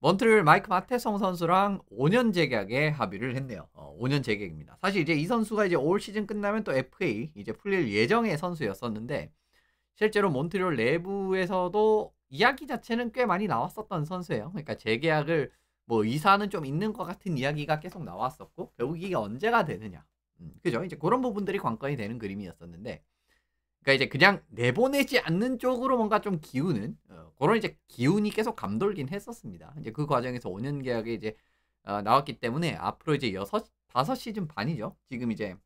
몬트리올 마이크 마테송 선수랑 5년 재계약에 합의를 했네요. 5년 재계약입니다. 사실 이제 이 선수가 이제 올 시즌 끝나면 또 FA 이제 풀릴 예정의 선수였었는데 실제로 몬트리올 내부에서도 이야기 자체는 꽤 많이 나왔었던 선수예요. 그러니까 재계약을 뭐 의사는 좀 있는 것 같은 이야기가 계속 나왔었고 결국 이게 언제가 되느냐. 그죠? 이제 그런 부분들이 관건이 되는 그림이었었는데 그러니까 이제 그냥 내보내지 않는 쪽으로 뭔가 좀 기우는 그런 이제 기운이 계속 감돌긴 했었습니다. 이제 그 과정에서 5년 계약이 이제 나왔기 때문에 앞으로 이제 5시즌 반이죠. 지금 이제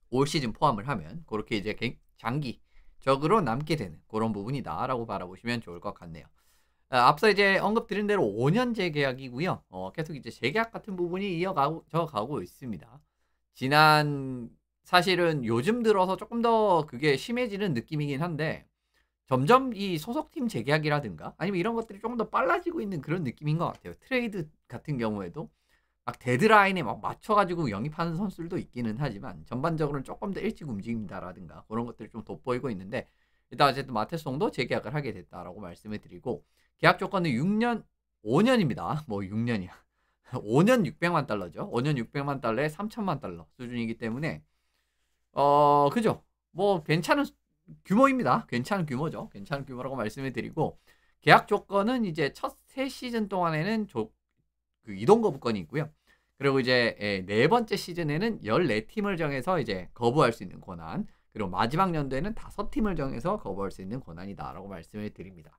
올 시즌 포함을 하면 그렇게 이제 장기적으로 남게 되는 그런 부분이다라고 바라보시면 좋을 것 같네요. 앞서 이제 언급드린 대로 5년 재계약이고요. 계속 이제 재계약 같은 부분이 이어가고 있습니다. 지난 사실은 요즘 들어서 조금 더 그게 심해지는 느낌이긴 한데 점점 이 소속팀 재계약이라든가 아니면 이런 것들이 조금 더 빨라지고 있는 그런 느낌인 것 같아요. 트레이드 같은 경우에도 막 데드라인에 막 맞춰 가지고 영입하는 선수들도 있기는 하지만 전반적으로는 조금 더 일찍 움직인다라든가 그런 것들이 좀 돋보이고 있는데 일단 어쨌든 마테송도 재계약을 하게 됐다라고 말씀을 드리고 계약 조건은 6년 5년입니다. 뭐 6년이야. 5년 600만 달러죠. 5년 600만 달러에 3천만 달러 수준이기 때문에 그죠. 뭐 괜찮은 규모입니다. 괜찮은 규모죠. 괜찮은 규모라고 말씀을 드리고 계약 조건은 이제 첫 3시즌 동안에는 그 이동 거부권이 있고요. 그리고 이제 네 번째 시즌에는 14팀을 정해서 이제 거부할 수 있는 권한, 그리고 마지막 연도에는 5팀을 정해서 거부할 수 있는 권한이다라고 말씀을 드립니다.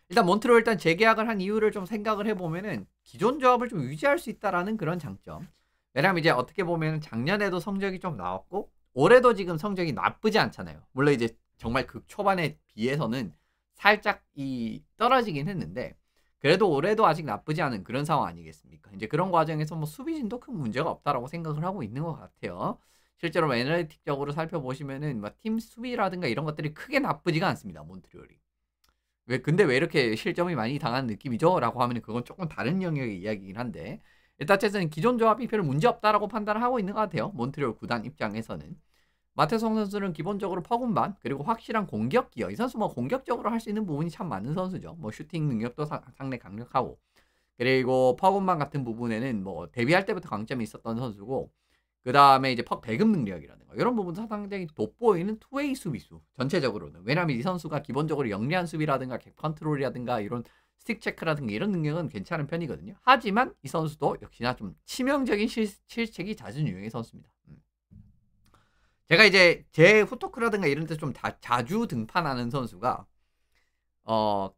일단 몬트리올 일단 재계약을 한 이유를 좀 생각을 해보면은 기존 조합을 좀 유지할 수 있다라는 그런 장점. 왜냐면 이제 어떻게 보면 작년에도 성적이 좀 나왔고 올해도 지금 성적이 나쁘지 않잖아요. 물론 이제 정말 극 초반에 비해서는 살짝 떨어지긴 했는데 그래도 올해도 아직 나쁘지 않은 그런 상황 아니겠습니까? 이제 그런 과정에서 뭐 수비진도 큰 문제가 없다라고 생각을 하고 있는 것 같아요. 실제로 애널리틱적으로 살펴보시면은 팀 수비라든가 이런 것들이 크게 나쁘지가 않습니다. 몬트리올이. 근데 왜 이렇게 실점이 많이 당하는 느낌이죠? 라고 하면 그건 조금 다른 영역의 이야기이긴 한데 일단 어쨌든 기존 조합이 별 문제 없다라고 판단을 하고 있는 것 같아요. 몬트리올 구단 입장에서는. 마테송 선수는 기본적으로 퍼군반 그리고 확실한 공격 기여. 이 선수 뭐 공격적으로 할 수 있는 부분이 참 많은 선수죠. 뭐 슈팅 능력도 상당히 강력하고 그리고 퍼군반 같은 부분에는 뭐 데뷔할 때부터 강점이 있었던 선수고 그 다음에 이제 배급 능력이라든가 이런 부분도 상당히 돋보이는 투웨이 수비수 전체적으로는. 왜냐하면 이 선수가 기본적으로 영리한 수비라든가 객 컨트롤이라든가 이런 스틱 체크라든가 이런 능력은 괜찮은 편이거든요. 하지만 이 선수도 역시나 좀 치명적인 실책이 잦은 유형의 선수입니다. 제가 이제 제 후토크라든가 이런 데 좀 자주 등판하는 선수가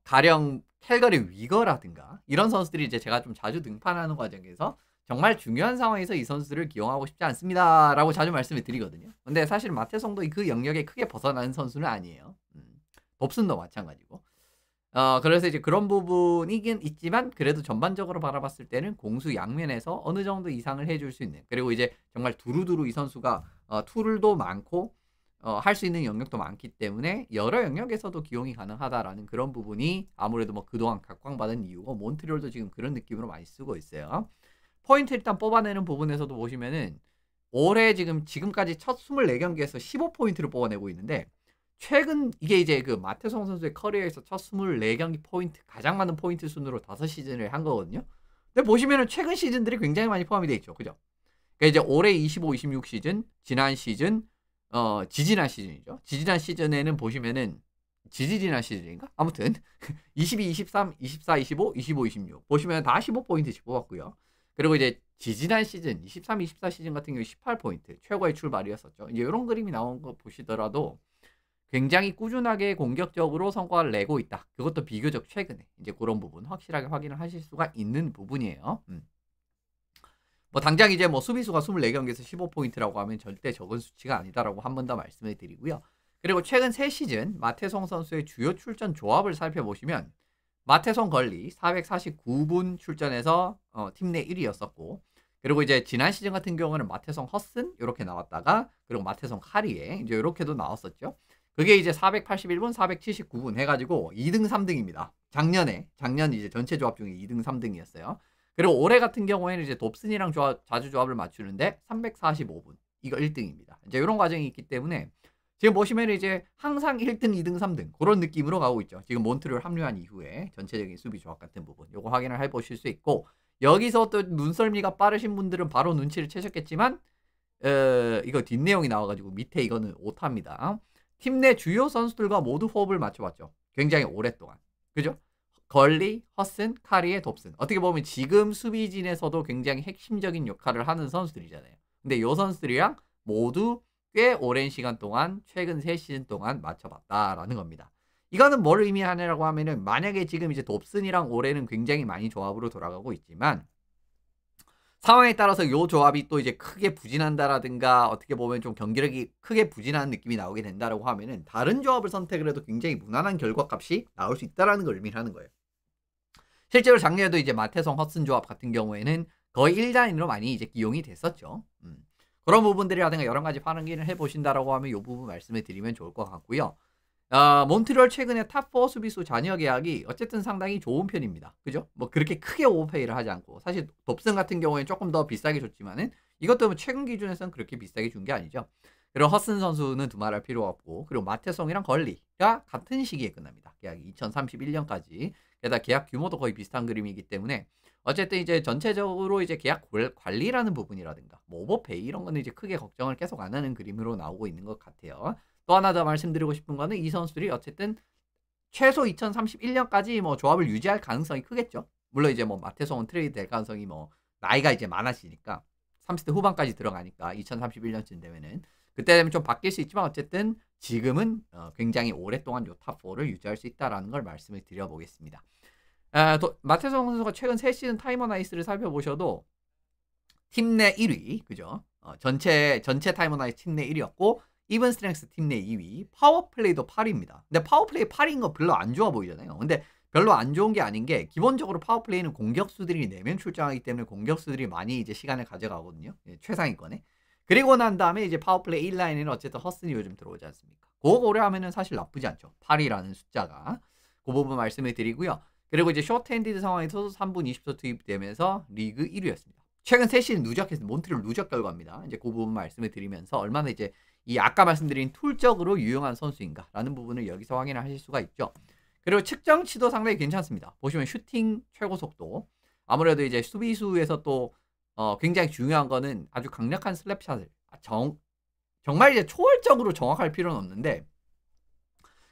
가령 캘거리 위거라든가 이런 선수들이 이제 제가 좀 자주 등판하는 과정에서 정말 중요한 상황에서 이 선수들을 기용하고 싶지 않습니다라고 자주 말씀을 드리거든요. 근데 사실 마테송도 그 영역에 크게 벗어나는 선수는 아니에요. dob슨도 마찬가지고. 그래서 이제 그런 부분이긴 있지만 그래도 전반적으로 바라봤을 때는 공수 양면에서 어느 정도 이상을 해줄 수 있는, 그리고 이제 정말 두루두루 이 선수가 툴도 많고 할 수 있는 영역도 많기 때문에 여러 영역에서도 기용이 가능하다라는 그런 부분이 아무래도 뭐 그동안 각광받은 이유고 몬트리올도 지금 그런 느낌으로 많이 쓰고 있어요. 포인트 일단 뽑아내는 부분에서도 보시면은 올해 지금까지 첫 24경기에서 15포인트를 뽑아내고 있는데 최근 이게 이제 그 마테송 선수의 커리어에서 첫 24경기 포인트 가장 많은 포인트 순으로 5시즌을 한 거거든요. 근데 보시면은 최근 시즌들이 굉장히 많이 포함이 돼 있죠. 그죠? 그러니까 이제 올해 25, 26 시즌, 지난 시즌, 지지난 시즌이죠. 지지난 시즌에는 보시면은 지지난 시즌인가? 아무튼 22, 23, 24, 25, 25, 26 보시면 다 15포인트씩 뽑았고요. 그리고 이제 지지난 시즌 23, 24 시즌 같은 경우 18포인트 최고의 출발이었었죠. 이제 이런 그림이 나온 거 보시더라도 굉장히 꾸준하게 공격적으로 성과를 내고 있다. 그것도 비교적 최근에 이제 그런 부분 확실하게 확인을 하실 수가 있는 부분이에요. 뭐 당장 이제 뭐 수비수가 24경기에서 15포인트라고 하면 절대 적은 수치가 아니다라고 한 번 더 말씀을 드리고요. 그리고 최근 3시즌 마테송 선수의 주요 출전 조합을 살펴보시면 마테송 걸리 449분 출전해서 팀 내 1위였었고, 그리고 이제 지난 시즌 같은 경우는 마테송 허슨 이렇게 나왔다가 그리고 마테송 카리에 이제 이렇게도 나왔었죠. 그게 이제 481분, 479분 해가지고 2등, 3등입니다. 작년 이제 전체 조합 중에 2등, 3등이었어요. 그리고 올해 같은 경우에는 이제 dob슨이랑 자주 조합을 맞추는데 345분 이거 1등입니다. 이제 이런 과정이 있기 때문에 지금 보시면 이제 항상 1등, 2등, 3등 그런 느낌으로 가고 있죠. 지금 몬트리올 합류한 이후에 전체적인 수비 조합 같은 부분 요거 확인을 해 보실 수 있고 여기서 또 눈썰미가 빠르신 분들은 바로 눈치를 채셨겠지만 이거 뒷내용이 나와 가지고 밑에 이거는 오타입니다. 팀 내 주요 선수들과 모두 호흡을 맞춰 봤죠. 굉장히 오랫동안. 그죠? 걸리, 허슨, 카리에, dob슨. 어떻게 보면 지금 수비진에서도 굉장히 핵심적인 역할을 하는 선수들이잖아요. 근데 요 선수들이랑 모두 꽤 오랜 시간 동안 최근 3시즌 동안 맞춰봤다라는 겁니다. 이거는 뭘 의미하냐라고 하면은 만약에 지금 이제 dob슨이랑 올해는 굉장히 많이 조합으로 돌아가고 있지만 상황에 따라서 요 조합이 또 이제 크게 부진한다라든가 어떻게 보면 좀 경기력이 크게 부진하는 느낌이 나오게 된다라고 하면은 다른 조합을 선택을 해도 굉장히 무난한 결과값이 나올 수 있다라는 걸 의미하는 거예요. 실제로 작년에도 이제 마태성 허슨 조합 같은 경우에는 거의 1단위로 많이 이제 기용이 됐었죠. 그런 부분들이라든가 여러 가지 확인을 해보신다라고 하면 이 부분 말씀을 드리면 좋을 것 같고요. 몬트리올 최근에 탑4 수비수 잔여 계약이 어쨌든 상당히 좋은 편입니다. 그죠? 뭐 그렇게 크게 오버페이를 하지 않고 사실 dob슨 같은 경우에는 조금 더 비싸게 줬지만은 이것도 뭐 최근 기준에서는 그렇게 비싸게 준 게 아니죠. 그리고 허슨 선수는 두말할 필요가 없고 그리고 마테송이랑 걸리가 같은 시기에 끝납니다. 계약이 2031년까지. 게다가 계약 규모도 거의 비슷한 그림이기 때문에 어쨌든 이제 전체적으로 이제 계약 관리라는 부분이라든가 뭐 오버페이 이런 거는 이제 크게 걱정을 계속 안 하는 그림으로 나오고 있는 것 같아요. 또 하나 더 말씀드리고 싶은 거는 이 선수들이 어쨌든 최소 2031년까지 뭐 조합을 유지할 가능성이 크겠죠. 물론 이제 뭐 마테송은 트레이드 될 가능성이 뭐 나이가 이제 많아지니까 30대 후반까지 들어가니까 2031년쯤 되면은 그때 되면 좀 바뀔 수 있지만 어쨌든 지금은 굉장히 오랫동안 요 탑4를 유지할 수 있다라는 걸 말씀을 드려보겠습니다. 마테송 선수가 최근 3시즌 타이머 나이스를 살펴보셔도 팀 내 1위, 그죠? 전체 타이머 나이스 팀 내 1위였고 이븐 스트렝스 팀 내 2위, 파워플레이도 8위입니다. 근데 파워플레이 8위인 거 별로 안 좋아 보이잖아요. 근데 별로 안 좋은 게 아닌 게 기본적으로 파워플레이는 공격수들이 4명 출장하기 때문에 공격수들이 많이 이제 시간을 가져가거든요. 최상위권에. 그리고 난 다음에 이제 파워플레이 1라인에는 어쨌든 허슨이 요즘 들어오지 않습니까? 그거 고려하면은 사실 나쁘지 않죠. 8위라는 숫자가. 그 부분 말씀을 드리고요. 그리고 이제 쇼트핸디드 상황에서도 3분 20초 투입되면서 리그 1위였습니다. 최근 3시즌 누적했습니다. 몬트리올 누적 결과입니다. 이제 그 부분 말씀을 드리면서 얼마나 이제 이 아까 말씀드린 툴적으로 유용한 선수인가라는 부분을 여기서 확인을 하실 수가 있죠. 그리고 측정치도 상당히 괜찮습니다. 보시면 슈팅 최고 속도. 아무래도 이제 수비수에서 또 굉장히 중요한 거는 아주 강력한 슬랩샷을 정말 이제 초월적으로 정확할 필요는 없는데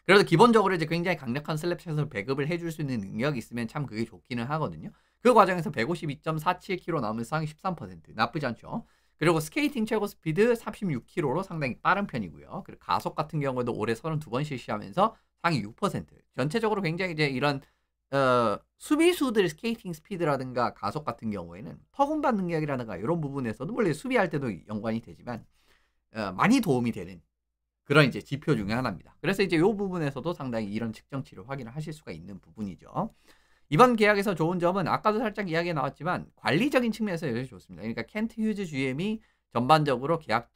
그래도 기본적으로 이제 굉장히 강력한 슬랩샷을 배급을 해줄 수 있는 능력이 있으면 참 그게 좋기는 하거든요. 그 과정에서 152.47km 나오면서 상위 13% 나쁘지 않죠. 그리고 스케이팅 최고 스피드 36km로 상당히 빠른 편이고요. 그리고 가속 같은 경우에도 올해 32번 실시하면서 상위 6%. 전체적으로 굉장히 이제 이런 수비수들 스케이팅 스피드라든가 가속 같은 경우에는 터군반 능력이라든가 이런 부분에서도 원래 수비할 때도 연관이 되지만 많이 도움이 되는 그런 이제 지표 중에 하나입니다. 그래서 이제 이 부분에서도 상당히 이런 측정치를 확인을 하실 수가 있는 부분이죠. 이번 계약에서 좋은 점은 아까도 살짝 이야기가 나왔지만 관리적인 측면에서 여전히 좋습니다. 그러니까 켄트 휴즈 GM이 전반적으로 계약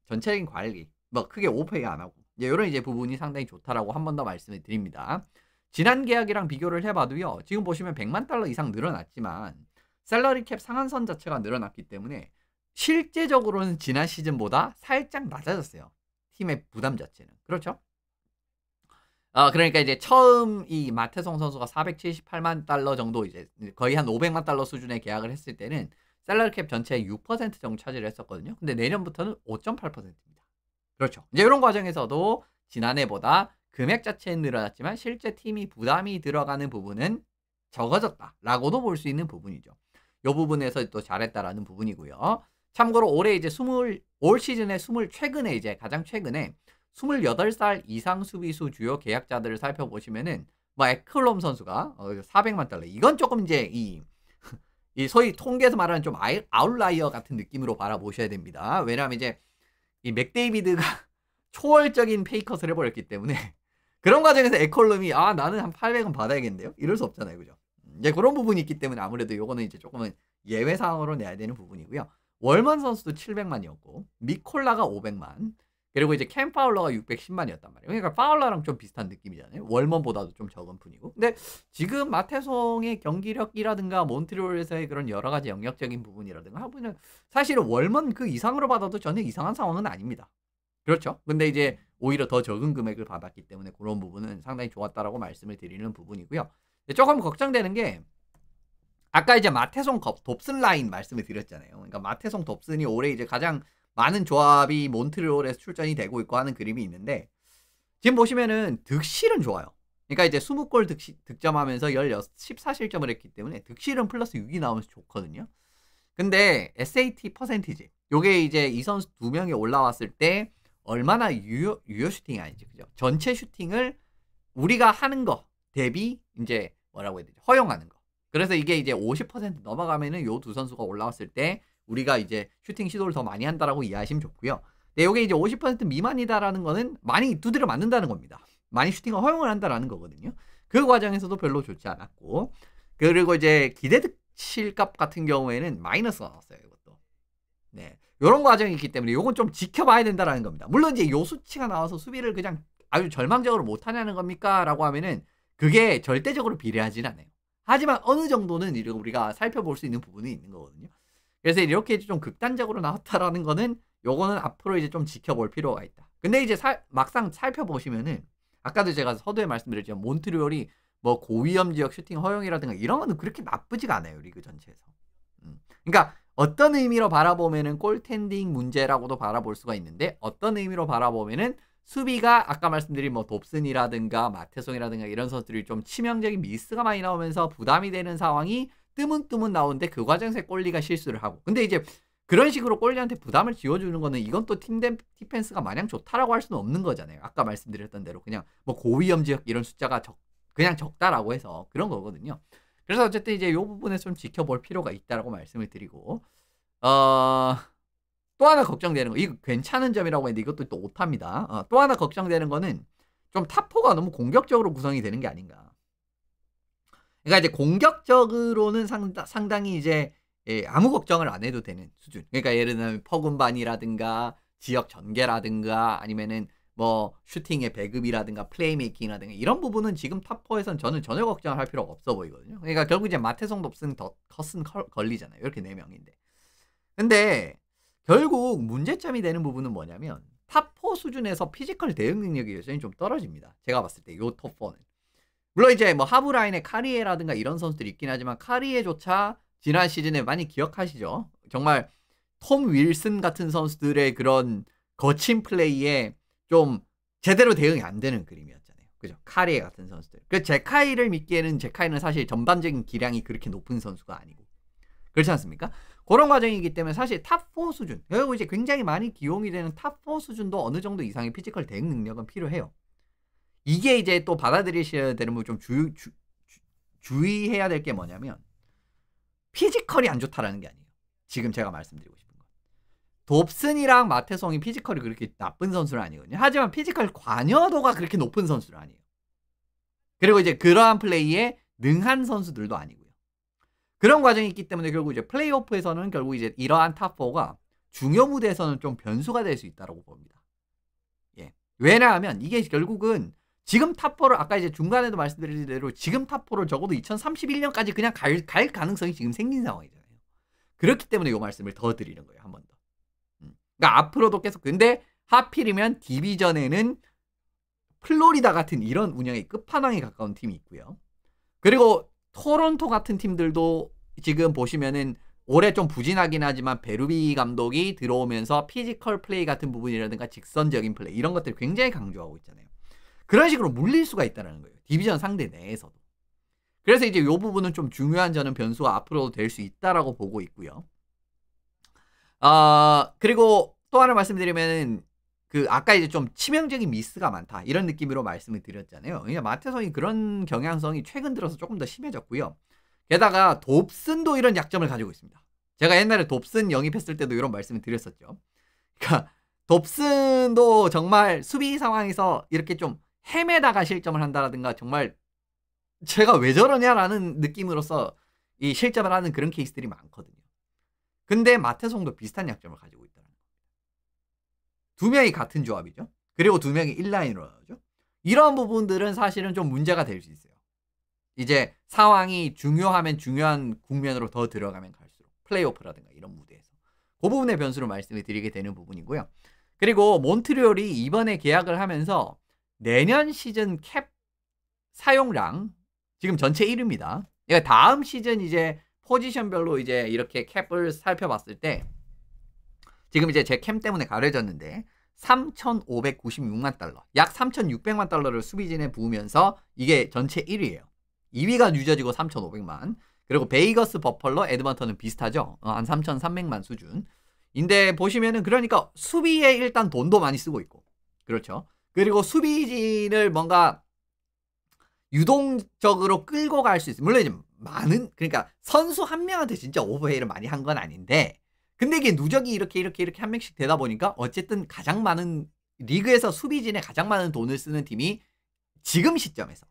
전체적인 관리 뭐 크게 오페이 안 하고 이런 이제 부분이 상당히 좋다라고 한 번 더 말씀을 드립니다. 지난 계약이랑 비교를 해봐도요. 지금 보시면 100만 달러 이상 늘어났지만 셀러리 캡 상한선 자체가 늘어났기 때문에 실제적으로는 지난 시즌보다 살짝 낮아졌어요. 팀의 부담 자체는. 그렇죠? 그러니까 이제 처음 이 마테송 선수가 478만 달러 정도 이제 거의 한 500만 달러 수준의 계약을 했을 때는 셀러리 캡 전체의 6% 정도 차지를 했었거든요. 근데 내년부터는 5.8%입니다. 그렇죠. 이제 이런 과정에서도 지난해보다 금액 자체는 늘어났지만 실제 팀이 부담이 들어가는 부분은 적어졌다라고도 볼 수 있는 부분이죠. 이 부분에서 또 잘했다라는 부분이고요. 참고로 올해 이제 올 시즌에 최근에 이제 가장 최근에 28살 이상 수비수 주요 계약자들을 살펴보시면은 뭐 에클롬 선수가 400만 달러. 이건 조금 이제 이 소위 통계에서 말하는 좀 아웃라이어 같은 느낌으로 바라보셔야 됩니다. 왜냐하면 이제 이 맥데이비드가 초월적인 페이컷을 해버렸기 때문에 그런 과정에서 에컬럼이 나는 한 800은 받아야겠는데요. 이럴 수 없잖아요, 그죠? 이제 그런 부분이 있기 때문에 아무래도 요거는 이제 조금은 예외 상황으로 내야 되는 부분이고요. 월먼 선수도 700만이었고 미콜라가 500만 그리고 이제 캠 파울러가 610만이었단 말이에요. 그러니까 파울러랑 좀 비슷한 느낌이잖아요. 월먼보다도 좀 적은 분이고. 근데 지금 마테송의 경기력이라든가 몬트리올에서의 그런 여러 가지 영역적인 부분이라든가 하면은 사실은 월먼 그 이상으로 받아도 전혀 이상한 상황은 아닙니다. 그렇죠. 근데 이제 오히려 더 적은 금액을 받았기 때문에 그런 부분은 상당히 좋았다라고 말씀을 드리는 부분이고요. 조금 걱정되는 게 아까 이제 마태송 dob슨 라인 말씀을 드렸잖아요. 그러니까 마태송 dob슨이 올해 이제 가장 많은 조합이 몬트리올에서 출전이 되고 있고 하는 그림이 있는데 지금 보시면은 득실은 좋아요. 그러니까 이제 20골 득점하면서 14실점을 했기 때문에 득실은 플러스 6이 나오면서 좋거든요. 근데 SAT 퍼센티지 요게 이제 이 선수 두 명이 올라왔을 때 얼마나 유효 슈팅이 아니지, 그죠? 전체 슈팅을 우리가 하는 거 대비 이제 뭐라고 해야 되죠? 허용하는 거. 그래서 이게 이제 50% 넘어가면은 요 두 선수가 올라왔을 때 우리가 이제 슈팅 시도를 더 많이 한다라고 이해하시면 좋고요. 근데 요게 이제 50% 미만이다라는 거는 많이 두드려 맞는다는 겁니다. 많이 슈팅을 허용을 한다라는 거거든요. 그 과정에서도 별로 좋지 않았고, 그리고 이제 기대 득실값 같은 경우에는 마이너스가 나왔어요. 이것도. 네. 요런 과정이 있기 때문에 요건 좀 지켜봐야 된다라는 겁니다. 물론 이제 요 수치가 나와서 수비를 그냥 아주 절망적으로 못하냐는 겁니까? 라고 하면은 그게 절대적으로 비례하진 않아요. 하지만 어느 정도는 우리가 살펴볼 수 있는 부분이 있는 거거든요. 그래서 이렇게 좀 극단적으로 나왔다라는 거는 요거는 앞으로 이제 좀 지켜볼 필요가 있다. 근데 이제 막상 살펴보시면은 아까도 제가 서두에 말씀드렸지만 몬트리올이 뭐 고위험 지역 슈팅 허용이라든가 이런 거는 그렇게 나쁘지가 않아요. 리그 전체에서. 그러니까 어떤 의미로 바라보면은 골텐딩 문제라고도 바라볼 수가 있는데 어떤 의미로 바라보면은 수비가 아까 말씀드린 뭐 dob슨이라든가 마테송이라든가 이런 선수들이 좀 치명적인 미스가 많이 나오면서 부담이 되는 상황이 뜨문뜨문 나오는데 그 과정에서 골리가 실수를 하고, 근데 이제 그런 식으로 골리한테 부담을 지워주는 거는 이건 또 팀 디펜스가 마냥 좋다라고 할 수는 없는 거잖아요. 아까 말씀드렸던 대로 그냥 뭐 고위험 지역 이런 숫자가 그냥 적다라고 해서 그런 거거든요. 그래서 어쨌든 이제 이 부분에서 좀 지켜볼 필요가 있다라고 말씀을 드리고, 또 하나 걱정되는 거, 이거 괜찮은 점이라고 했는데 이것도 또 오타입니다. 또 하나 걱정되는 거는 좀 탑4가 너무 공격적으로 구성이 되는 게 아닌가. 그러니까 이제 공격적으로는 상당히 이제 아무 걱정을 안 해도 되는 수준. 그러니까 예를 들면 퍼군반이라든가 지역 전개라든가 아니면은 뭐 슈팅의 배급이라든가 플레이메이킹이라든가 이런 부분은 지금 탑4에서는 저는 전혀 걱정을 할 필요가 없어 보이거든요. 그러니까 결국 이제 마테송 dob슨 컷슨 걸리잖아요. 이렇게 4명인데. 근데 결국 문제점이 되는 부분은 뭐냐면 탑4 수준에서 피지컬 대응 능력이 여전히 좀 떨어집니다. 제가 봤을 때 요 톱4는. 물론 이제 뭐 하브라인의 카리에라든가 이런 선수들이 있긴 하지만 카리에조차 지난 시즌에 많이 기억하시죠? 정말 톰 윌슨 같은 선수들의 그런 거친 플레이에 좀 제대로 대응이 안 되는 그림이었잖아요. 그죠? 카리에 같은 선수들. 그 제카이를 믿기에는 제카이는 사실 전반적인 기량이 그렇게 높은 선수가 아니고. 그렇지 않습니까? 그런 과정이기 때문에 사실 탑4 수준, 결국 이제 굉장히 많이 기용이 되는 탑4 수준도 어느 정도 이상의 피지컬 대응 능력은 필요해요. 이게 이제 또 받아들이셔야 되는 뭐 좀 주의해야 될 게 뭐냐면 피지컬이 안 좋다라는 게 아니에요. 지금 제가 말씀드리고 싶은 건. dob슨이랑 마테송이 피지컬이 그렇게 나쁜 선수는 아니거든요. 하지만 피지컬 관여도가 그렇게 높은 선수는 아니에요. 그리고 이제 그러한 플레이에 능한 선수들도 아니고요. 그런 과정이 있기 때문에 결국 이제 플레이오프에서는 결국 이제 이러한 탑4가 중요 무대에서는 좀 변수가 될 수 있다고 봅니다. 예. 왜냐하면 이게 결국은 지금 탑4를 아까 이제 중간에도 말씀드린 대로 지금 탑4를 적어도 2031년까지 그냥 갈 가능성이 지금 생긴 상황이잖아요. 그렇기 때문에 이 말씀을 더 드리는 거예요. 한 번 더. 그러니까 앞으로도 계속, 근데 하필이면 디비전에는 플로리다 같은 이런 운영의 끝판왕에 가까운 팀이 있고요. 그리고 토론토 같은 팀들도 지금 보시면은 올해 좀 부진하긴 하지만 베루비 감독이 들어오면서 피지컬 플레이 같은 부분이라든가 직선적인 플레이 이런 것들을 굉장히 강조하고 있잖아요. 그런 식으로 물릴 수가 있다는 거예요. 디비전 상대 내에서도. 그래서 이제 이 부분은 좀 중요한 저는 변수가 앞으로도 될 수 있다라고 보고 있고요. 그리고 또 하나 말씀드리면은 그 아까 이제 좀 치명적인 미스가 많다 이런 느낌으로 말씀을 드렸잖아요. 그러니까 마테송이 그런 경향성이 최근 들어서 조금 더 심해졌고요. 게다가 dob슨도 이런 약점을 가지고 있습니다. 제가 옛날에 dob슨 영입했을 때도 이런 말씀을 드렸었죠. 그러니까 dob슨도 정말 수비 상황에서 이렇게 좀 헤매다가 실점을 한다라든가 정말 제가 왜 저러냐라는 느낌으로서 이 실점을 하는 그런 케이스들이 많거든요. 근데 마테송도 비슷한 약점을 가지고 있다는 거예요. 두 명이 같은 조합이죠. 그리고 두 명이 1라인으로 나오죠. 이런 부분들은 사실은 좀 문제가 될 수 있어요. 이제 상황이 중요하면 중요한 국면으로 더 들어가면 갈수록 플레이오프라든가 이런 무대에서 그 부분의 변수로 말씀을 드리게 되는 부분이고요. 그리고 몬트리올이 이번에 계약을 하면서 내년 시즌 캡 사용량 지금 전체 1위입니다. 그러니까 다음 시즌 이제 포지션별로 이제 이렇게 캡을 살펴봤을 때 지금 이제 제 캠 때문에 가려졌는데 3,596만 달러, 약 3,600만 달러를 수비진에 부으면서 이게 전체 1위예요. 2위가 뉴저지고 3,500만. 그리고 베이거스, 버펄러, 에드먼턴은 비슷하죠. 한 3,300만 수준인데 보시면은 그러니까 수비에 일단 돈도 많이 쓰고 있고, 그렇죠. 그리고 수비진을 뭔가 유동적으로 끌고 갈 수 있어요. 물론 이제 많은, 그러니까 선수 한 명한테 진짜 오버헤이를 많이 한 건 아닌데, 근데 이게 누적이 이렇게 한 명씩 되다 보니까 어쨌든 가장 많은, 리그에서 수비진에 가장 많은 돈을 쓰는 팀이 지금 시점에서,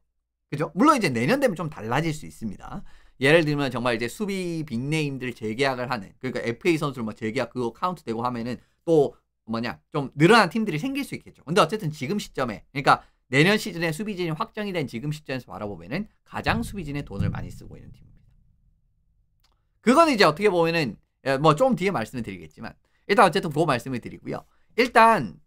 그죠? 물론 이제 내년 되면 좀 달라질 수 있습니다. 예를 들면 정말 이제 수비 빅네임들 재계약을 하는, 그러니까 FA 선수를 뭐 재계약 그거 카운트되고 하면은 또 뭐냐 좀 늘어난 팀들이 생길 수 있겠죠. 근데 어쨌든 지금 시점에, 그러니까 내년 시즌에 수비진이 확정이 된 지금 시점에서 바라보면은 가장 수비진에 돈을 많이 쓰고 있는 팀입니다. 그거는 이제 어떻게 보면은 뭐 좀 뒤에 말씀을 드리겠지만, 일단 어쨌든 그거 말씀을 드리고요. 일단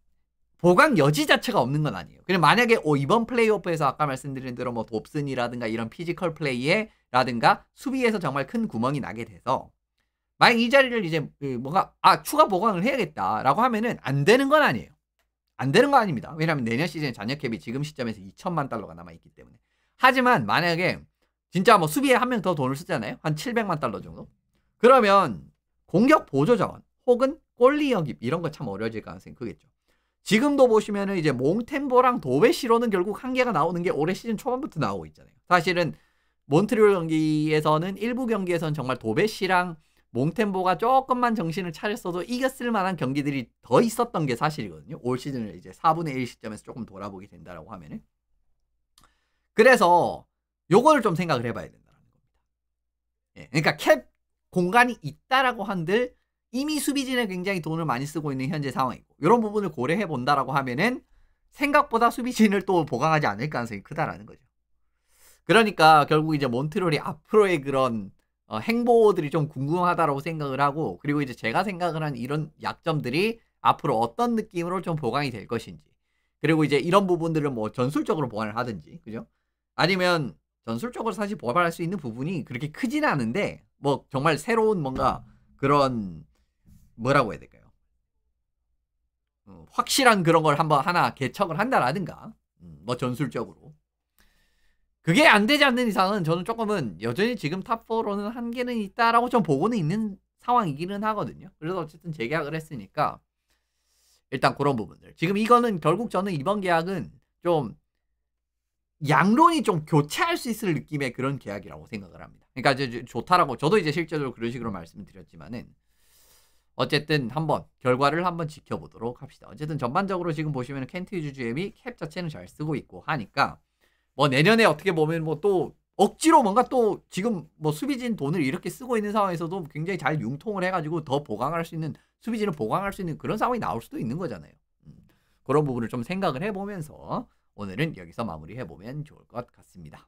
보강 여지 자체가 없는 건 아니에요. 그냥 만약에 이번 플레이오프에서 아까 말씀드린 대로 뭐 dobson이라든가 이런 피지컬 플레이에라든가 수비에서 정말 큰 구멍이 나게 돼서 만약 이 자리를 이제 뭔가 추가 보강을 해야겠다라고 하면은 안 되는 건 아니에요. 안 되는 거 아닙니다. 왜냐하면 내년 시즌 잔여 캡이 지금 시점에서 2천만 달러가 남아있기 때문에. 하지만 만약에 진짜 뭐 수비에 한 명 더 돈을 쓰잖아요. 한 700만 달러 정도. 그러면 공격 보조 자원 혹은 골리 영입 이런 거 참 어려워질 가능성이 크겠죠. 지금도 보시면은 이제 몽템보랑 도베시로는 결국 한계가 나오는 게 올해 시즌 초반부터 나오고 있잖아요. 사실은 몬트리올 경기에서는 일부 경기에서는 정말 도베시랑 몽템보가 조금만 정신을 차렸어도 이겼을 만한 경기들이 더 있었던 게 사실이거든요. 올 시즌을 이제 4분의 1 시점에서 조금 돌아보게 된다라고 하면은. 그래서 요거를 좀 생각을 해봐야 된다는 겁니다. 예, 그러니까 캡 공간이 있다라고 한들 이미 수비진에 굉장히 돈을 많이 쓰고 있는 현재 상황이고, 이런 부분을 고려해 본다라고 하면은 생각보다 수비진을 또 보강하지 않을 가능성이 크다라는 거죠. 그러니까 결국 이제 몬트리올이 앞으로의 그런 행보들이 좀 궁금하다라고 생각을 하고, 그리고 이제 제가 생각을 한 이런 약점들이 앞으로 어떤 느낌으로 좀 보강이 될 것인지, 그리고 이제 이런 부분들을 뭐 전술적으로 보완을 하든지, 그죠? 아니면 전술적으로 사실 보완할 수 있는 부분이 그렇게 크지는 않은데 뭐 정말 새로운 뭔가 그런 뭐라고 해야 될까요? 확실한 그런 걸 한번 하나 개척을 한다라든가, 뭐 전술적으로. 그게 안 되지 않는 이상은 저는 조금은 여전히 지금 탑4로는 한계는 있다라고 좀 보고는 있는 상황이기는 하거든요. 그래서 어쨌든 재계약을 했으니까 일단 그런 부분들. 지금 이거는 결국 저는 이번 계약은 좀 양론이 좀 교체할 수 있을 느낌의 그런 계약이라고 생각을 합니다. 그러니까 이제 좋다라고 저도 이제 실제로 그런 식으로 말씀드렸지만은 어쨌든 한번 결과를 한번 지켜보도록 합시다. 어쨌든 전반적으로 지금 보시면 켄트 휴즈 GM이 캡 자체는 잘 쓰고 있고 하니까 뭐 내년에 어떻게 보면 뭐 또 억지로 뭔가 또 지금 뭐 수비진 돈을 이렇게 쓰고 있는 상황에서도 굉장히 잘 융통을 해가지고 더 보강할 수 있는, 수비진을 보강할 수 있는 그런 상황이 나올 수도 있는 거잖아요. 그런 부분을 좀 생각을 해보면서 오늘은 여기서 마무리해보면 좋을 것 같습니다.